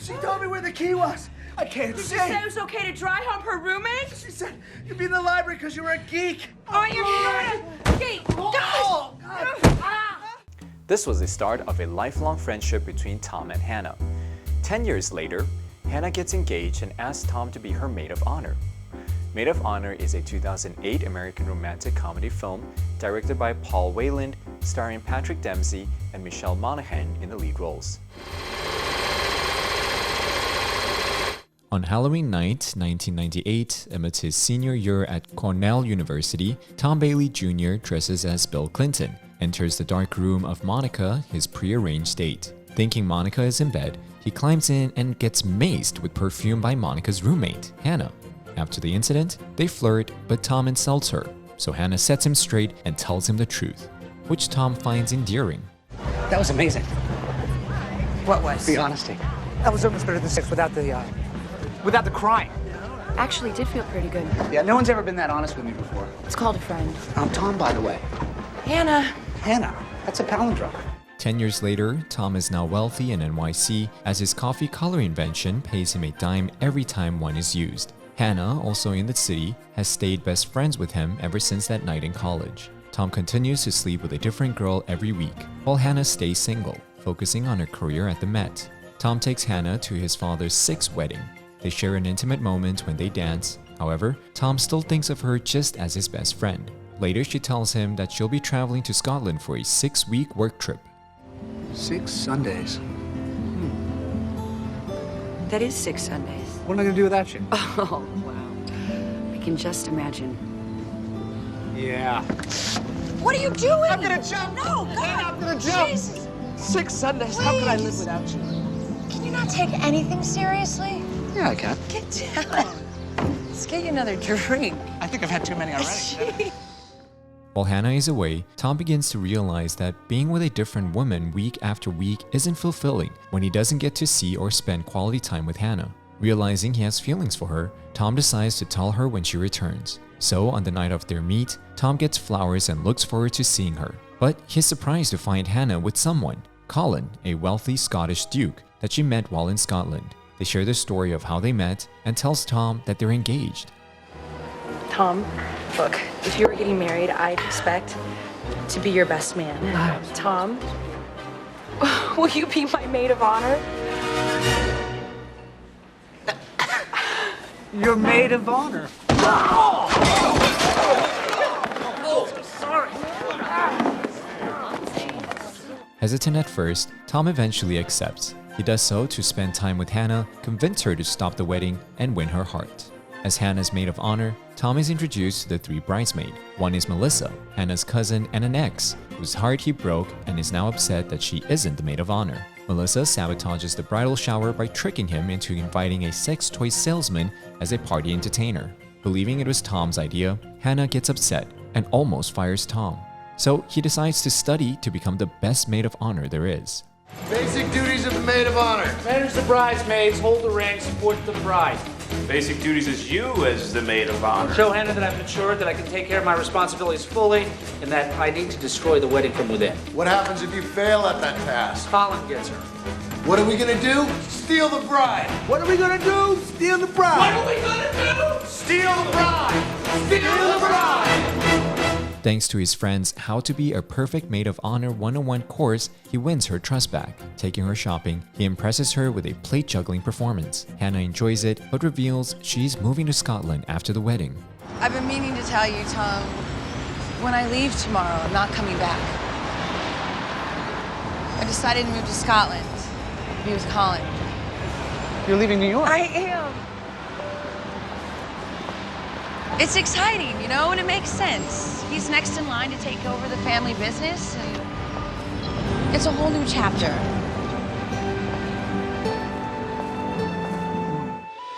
She told me where the key was. I can't Did say. you say it was okay to dry hump her roommate? She said you'd be in the library because you were a geek. Oh, you're not. Geek. Oh, This was the start of a lifelong friendship between Tom and Hannah. 10 years later, Hannah gets engaged and asks Tom to be her maid of honor. Maid of Honor is a 2008 American romantic comedy film directed by Paul Wayland, starring Patrick Dempsey and Michelle Monaghan in the lead roles. On Halloween night, 1998, amidst his senior year at Cornell University, Tom Bailey Jr. dresses as Bill Clinton, enters the dark room of Monica, his prearranged date. Thinking Monica is in bed, he climbs in and gets maced with perfume by Monica's roommate, Hannah. After the incident, they flirt, but Tom insults her, so Hannah sets him straight and tells him the truth, which Tom finds endearing. That was amazing. What was? The honesty. That was almost better than sex without the crying. Actually, it did feel pretty good. Yeah, no one's ever been that honest with me before. It's called a friend. I'm Tom, by the way. Hannah. Hannah. That's a palindrome. 10 years later, Tom is now wealthy in NYC as his coffee color invention pays him a dime every time one is used. Hannah, also in the city, has stayed best friends with him ever since that night in college. Tom continues to sleep with a different girl every week, while Hannah stays single, focusing on her career at the Met. Tom takes Hannah to his father's 6th wedding. They share an intimate moment when they dance. However, Tom still thinks of her just as his best friend. Later, she tells him that she'll be traveling to Scotland for a 6-week work trip. 6 Sundays. That is 6 Sundays. What am I gonna do without you? Oh, wow. I can just imagine. Yeah. What are you doing? I'm gonna jump. No, God. I'm gonna jump. Jesus. 6 Sundays. How could I live without you? Can you not take anything seriously? Yeah, I can. Get down. Let's get you another drink. I think I've had too many already. While Hannah is away, Tom begins to realize that being with a different woman week after week isn't fulfilling when he doesn't get to see or spend quality time with Hannah. Realizing he has feelings for her, Tom decides to tell her when she returns. So, on the night of their meet, Tom gets flowers and looks forward to seeing her. But he's surprised to find Hannah with someone, Colin, a wealthy Scottish duke that she met while in Scotland. They share the story of how they met and tells Tom that they're engaged. Tom, look, if you were getting married, I'd expect to be your best man. Tom, will you be my maid of honor? You're maid of honor. Hesitant at first, Tom eventually accepts. He does so to spend time with Hannah, convince her to stop the wedding, and win her heart. As Hannah's maid of honor, Tom is introduced to the 3 bridesmaids. One is Melissa, Hannah's cousin and an ex, whose heart he broke and is now upset that she isn't the maid of honor. Melissa sabotages the bridal shower by tricking him into inviting a sex toy salesman as a party entertainer. Believing it was Tom's idea, Hannah gets upset and almost fires Tom. So he decides to study to become the best maid of honor there is. Basic duties of the maid of honor. Manage the bridesmaids, hold the ring, support the bride. Basic duties as you as the maid of honor. Show Hannah that I've matured, that I can take care of my responsibilities fully, and that I need to destroy the wedding from within. What happens if you fail at that task? Colin gets her. What are we gonna do? Steal the bride. What are we gonna do? Steal the bride. What are we gonna do? Steal the bride. Steal the bride. Thanks to his friend's How to Be a Perfect Maid of Honor 101 course, he wins her trust back. Taking her shopping, he impresses her with a plate juggling performance. Hannah enjoys it, but reveals she's moving to Scotland after the wedding. I've been meaning to tell you, Tom, when I leave tomorrow, I'm not coming back. I decided to move to Scotland, be with Colin. You're leaving New York. I am. It's exciting, you know, and it makes sense. He's next in line to take over the family business, and it's a whole new chapter.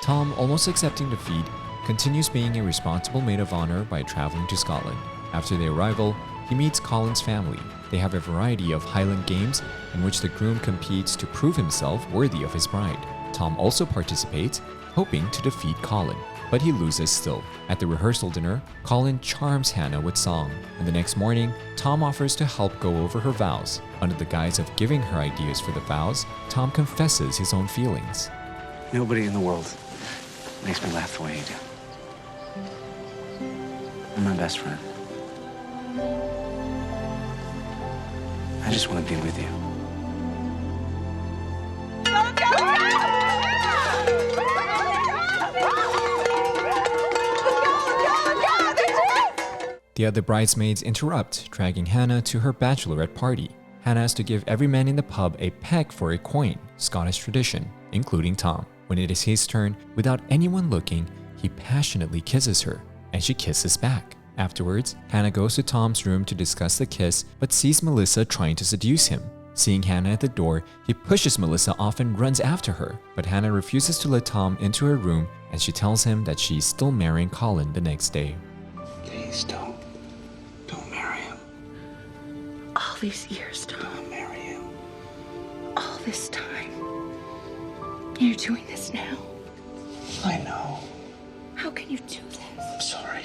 Tom, almost accepting defeat, continues being a responsible maid of honor by traveling to Scotland. After their arrival, he meets Colin's family. They have a variety of Highland games in which the groom competes to prove himself worthy of his bride. Tom also participates, hoping to defeat Colin, but he loses still. At the rehearsal dinner, Colin charms Hannah with song, and the next morning, Tom offers to help go over her vows. Under the guise of giving her ideas for the vows, Tom confesses his own feelings. Nobody in the world makes me laugh the way you do. You're my best friend. I just want to be with you. The other bridesmaids interrupt, dragging Hannah to her bachelorette party. Hannah has to give every man in the pub a peck for a coin, Scottish tradition, including Tom. When it is his turn, without anyone looking, he passionately kisses her, and she kisses back. Afterwards, Hannah goes to Tom's room to discuss the kiss, but sees Melissa trying to seduce him. Seeing Hannah at the door, he pushes Melissa off and runs after her, but Hannah refuses to let Tom into her room, and she tells him that she's still marrying Colin the next day. Please don't marry him. All these years, Tom. Don't marry him. All this time. You're doing this now. I know. How can you do this? I'm sorry.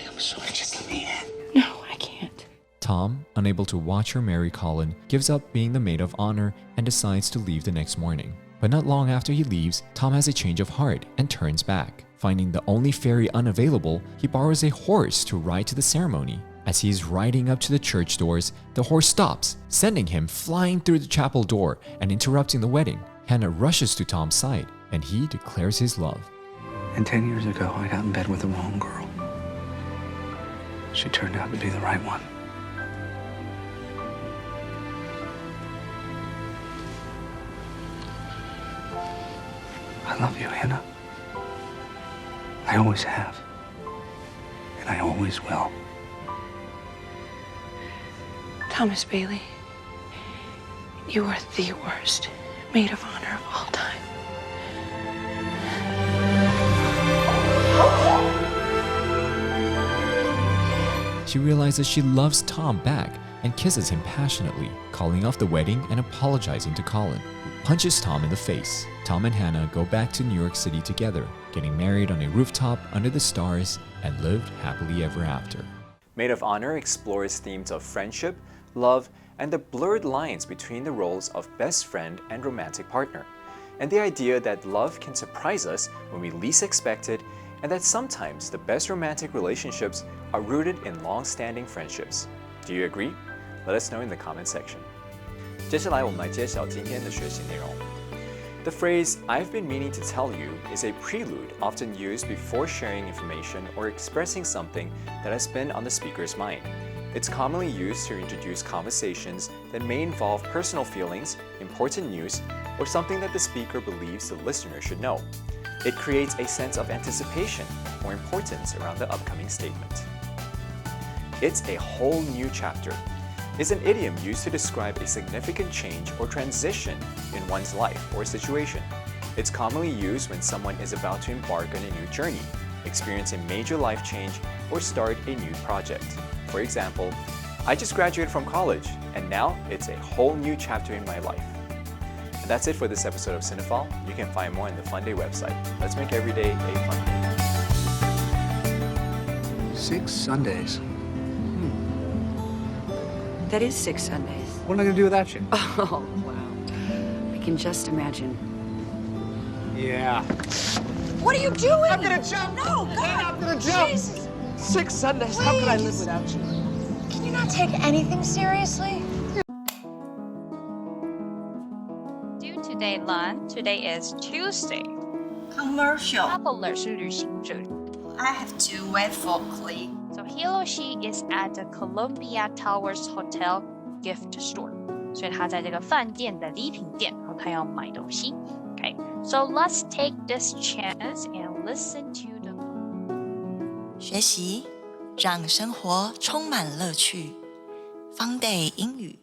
Just let me in. No, I can't. Tom, unable to watch her marry Colin, gives up being the maid of honor and decides to leave the next morning. But not long after he leaves, Tom has a change of heart and turns back. Finding the only ferry unavailable, he borrows a horse to ride to the ceremony. As he is riding up to the church doors, the horse stops, sending him flying through the chapel door and interrupting the wedding. Hannah rushes to Tom's side, and he declares his love. And 10 years ago, I got in bed with the wrong girl. She turned out to be the right one. I love you, Hannah. I always have. And I always will. Thomas Bailey, you are the worst maid of honor of all time. She realizes she loves Tom back and kisses him passionately, calling off the wedding and apologizing to Colin, who punches Tom in the face. Tom and Hannah go back to New York City together, getting married on a rooftop under the stars, and lived happily ever after. Maid of Honor explores themes of friendship, love, and the blurred lines between the roles of best friend and romantic partner, and the idea that love can surprise us when we least expect it, and that sometimes the best romantic relationships are rooted in long-standing friendships. Do you agree? Let us know in the comment section. 接下来我们来揭晓今天的学习内容。The phrase "I've been meaning to tell you" is a prelude often used before sharing information or expressing something that has been on the speaker's mind. It's commonly used to introduce conversations that may involve personal feelings, important news, or something that the speaker believes the listener should know. It creates a sense of anticipation or importance around the upcoming statement. It's a whole new chapter. Is an idiom used to describe a significant change or transition in one's life or situation. It's commonly used when someone is about to embark on a new journey, experience a major life change, or start a new project. For example, I just graduated from college, and now it's a whole new chapter in my life. And that's it for this episode of Cinephile. You can find more on the Funday website. Let's make every day a fun day. 6 Sundays. That is 6 Sundays. What am I going to do without you? Oh, wow. I can just imagine. Yeah. What are you doing? I'm gonna jump. No, God. I'm gonna jump. Jesus. 6 Sundays. How could I live without you? Can you not take anything seriously? Do today learn. Today is Tuesday. Commercial. Traveler 是旅行者。 I have to wait for Clee. So he or she is at the Columbia Towers Hotel gift store. 所以他在这个饭店的礼品店，然后他要买东西。Okay, so let's take this chance and listen to the. 学习让生活充满乐趣。Funday 英语。